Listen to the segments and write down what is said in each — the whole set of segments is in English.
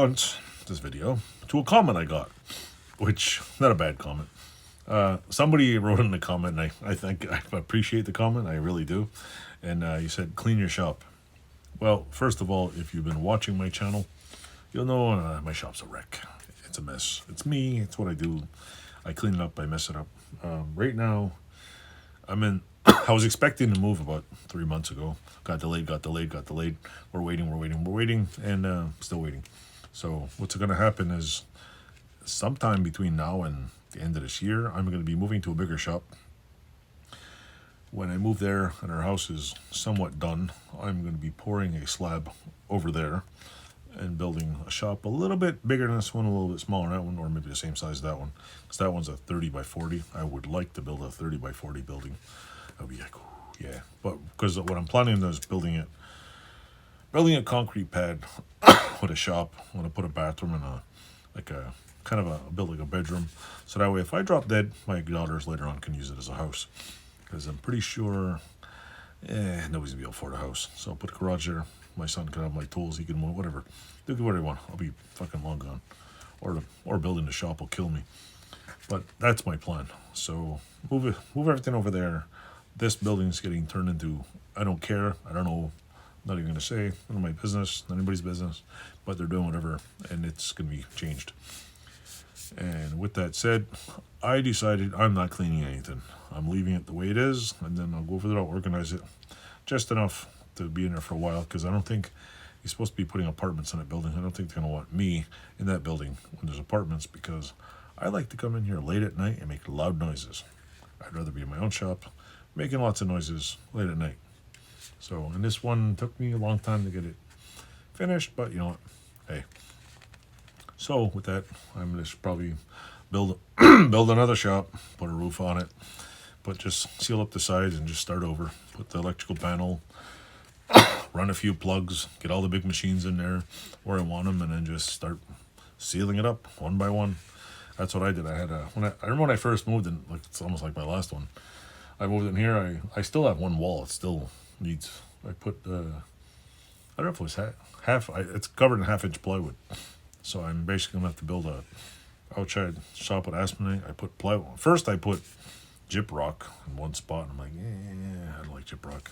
response, this video, to a comment I got, which, not a bad comment. Somebody wrote in the comment, and I think I appreciate the comment, I really do. And he said, clean your shop. Well, first of all, if you've been watching my channel, you'll know my shop's a wreck. It's a mess. It's me. It's what I do. I clean it up. I mess it up. Right now, I'm in. I was expecting to move about 3 months ago. Got delayed. We're waiting, and still waiting. So what's going to happen is sometime between now and the end of this year, I'm going to be moving to a bigger shop. When I move there and our house is somewhat done, I'm going to be pouring a slab over there and building a shop a little bit bigger than this one, a little bit smaller than that one, or maybe the same size as that one. Because that one's a 30 by 40. I would like to build a 30 by 40 building. That would be like, ooh, yeah. But because what I'm planning is building a concrete pad with a shop. I want to put a bathroom and build like a bedroom. So that way, if I drop dead, my daughters later on can use it as a house. Because I'm pretty sure, nobody's going to be able to afford a house. So I'll put a garage there. My son can have my tools. He can move, whatever. Do whatever he want. I'll be fucking long gone. Or building the shop will kill me. But that's my plan. So move everything over there. This building's getting turned into, I don't care. I don't know. Not even going to say. None of my business. Not anybody's business. But they're doing whatever. And it's going to be changed. And with that said, I decided I'm not cleaning anything. I'm leaving it the way it is, and then I'll go over there, I'll organize it just enough to be in there for a while, because I don't think you're supposed to be putting apartments in that building. I don't think they're going to want me in that building when there's apartments, because I like to come in here late at night and make loud noises. I'd rather be in my own shop making lots of noises late at night. So, and this one took me a long time to get it finished, but you know what, hey. So with that, I'm going to probably build another shop, put a roof on it, just seal up the sides and just start over. Put the electrical panel, run a few plugs, get all the big machines in there where I want them, and then just start sealing it up one by one. That's what I did. I remember when I first moved in, like it's almost like my last one. I moved in here. I still have one wall. It still needs. I put I don't know if it was half. It's covered in 1/2-inch plywood. So I'm basically going to have to build a outside shop with aspenite. I put plywood. First I put gyprock in one spot. And I'm like, I don't like gyprock.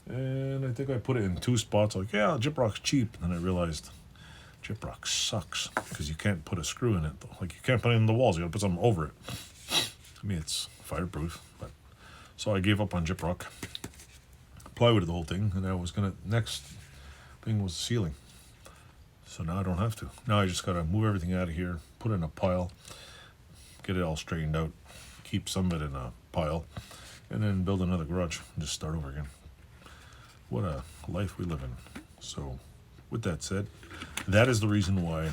And I think I put it in 2 spots. Like, yeah, gyprock's cheap. And then I realized gyprock sucks because you can't put a screw in it. Like, you can't put it in the walls. You got to put something over it. I mean, it's fireproof. But so I gave up on gyprock. Plywood the whole thing. And I was going to, next thing was ceiling. So now I don't have to. Now I just got to move everything out of here, put it in a pile, get it all straightened out, keep some of it in a pile, and then build another garage and just start over again. What a life we live in. So with that said, that is the reason why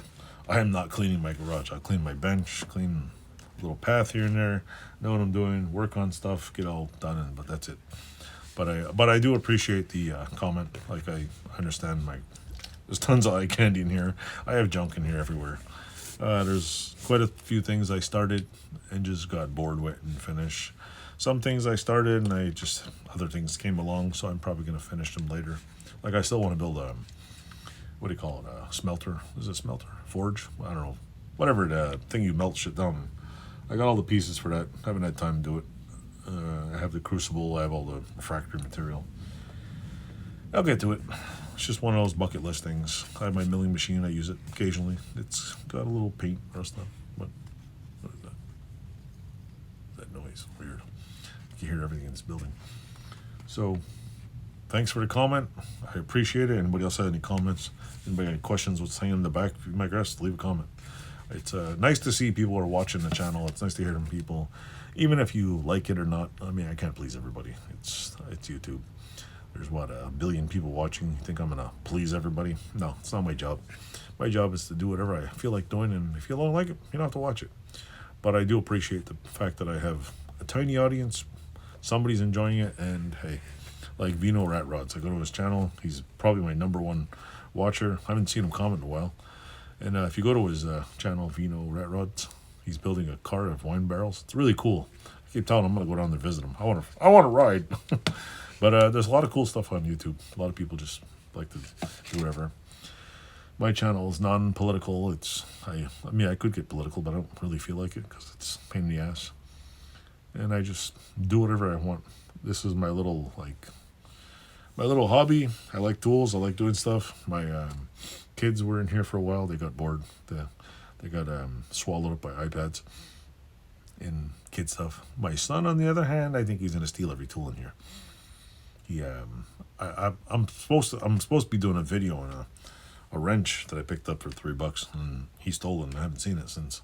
I am not cleaning my garage. I'll clean my bench, clean a little path here and there, know what I'm doing, work on stuff, get all done, but that's it. But I do appreciate the comment. Like, I understand there's tons of eye candy in here. I have junk in here everywhere. There's quite a few things I started and just got bored with and finished. Some things I started and other things came along, so I'm probably going to finish them later. Like, I still want to build a smelter. Is it smelter? Forge? I don't know. Whatever the thing you melt shit down. I got all the pieces for that. Haven't had time to do it. I have the crucible. I have all the refractory material. I'll get to it. It's just one of those bucket list things. I have my milling machine. I use it occasionally. It's got a little paint rust on. What is that? That noise? Weird. You can hear everything in this building. So, thanks for the comment. I appreciate it. Anybody else have any comments? Anybody got any questions? What's hanging in the back? If you might guess, leave a comment. It's nice to see people are watching the channel. It's nice to hear from people, even if you like it or not. I mean, I can't please everybody. It's YouTube. There's a billion people watching. You think I'm gonna please everybody? No, it's not my job. My job is to do whatever I feel like doing, and if you don't like it, you don't have to watch it. But I do appreciate the fact that I have a tiny audience. Somebody's enjoying it, and hey, like Vino Rat Rods. I go to his channel. He's probably my #1 watcher. I haven't seen him comment in a while. And if you go to his channel, Vino Rat Rods, he's building a cart of wine barrels. It's really cool. I keep telling him I'm gonna go down there and visit him. I want to ride. But there's a lot of cool stuff on YouTube. A lot of people just like to do whatever. My channel is non-political. I mean, I could get political, but I don't really feel like it because it's a pain in the ass. And I just do whatever I want. This is my little hobby. I like tools. I like doing stuff. My kids were in here for a while. They got bored. They got swallowed up by iPads and kid stuff. My son, on the other hand, I think he's gonna steal every tool in here. I'm supposed to be doing a video on a wrench that I picked up for $3, and he stole it, and I haven't seen it since.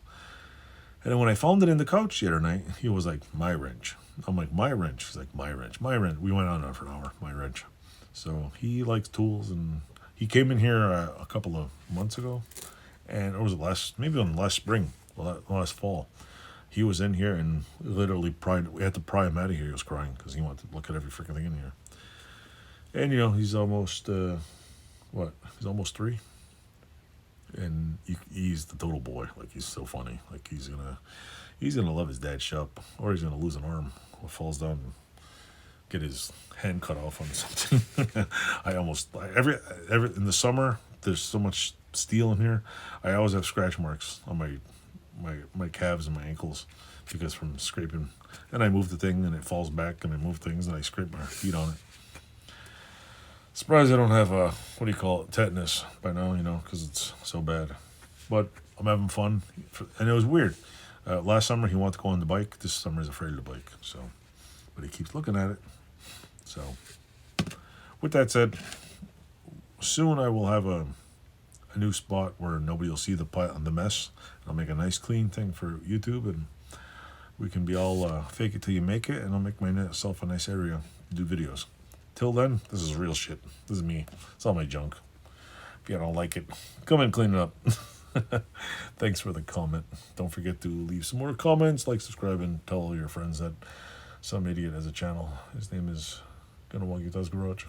And then when I found it in the couch the other night, he was like, "My wrench." I'm like, "My wrench." He's like, "My wrench, my wrench." We went on for an hour. My wrench. So he likes tools, and he came in here a couple of months ago, and it was maybe on last spring, last fall. He was in here and literally we had to pry him out of here. He was crying because he wanted to look at every freaking thing in here. And he's almost he's almost 3, and he's the total boy. Like, he's so funny. Like, he's gonna love his dad's shop, or he's gonna lose an arm or falls down and get his hand cut off on something. Every in the summer, there's so much steel in here. I always have scratch marks on my calves and my ankles because from scraping. And I move the thing and it falls back, and I move things and I scrape my feet on it. Surprised I don't have tetanus by now, because it's so bad. But I'm having fun, and it was weird. Last summer he wanted to go on the bike. This summer he's afraid of the bike. So, but he keeps looking at it. So, with that said, soon I will have a new spot where nobody will see the mess. I'll make a nice clean thing for YouTube, and we can be all fake it till you make it, and I'll make myself a nice area to do videos. Till then, this is real shit. This is me. It's all my junk. If you don't like it, come and clean it up. Thanks for the comment. Don't forget to leave some more comments, like, subscribe, and tell all your friends that some idiot has a channel. His name is Ganawagita's Garage.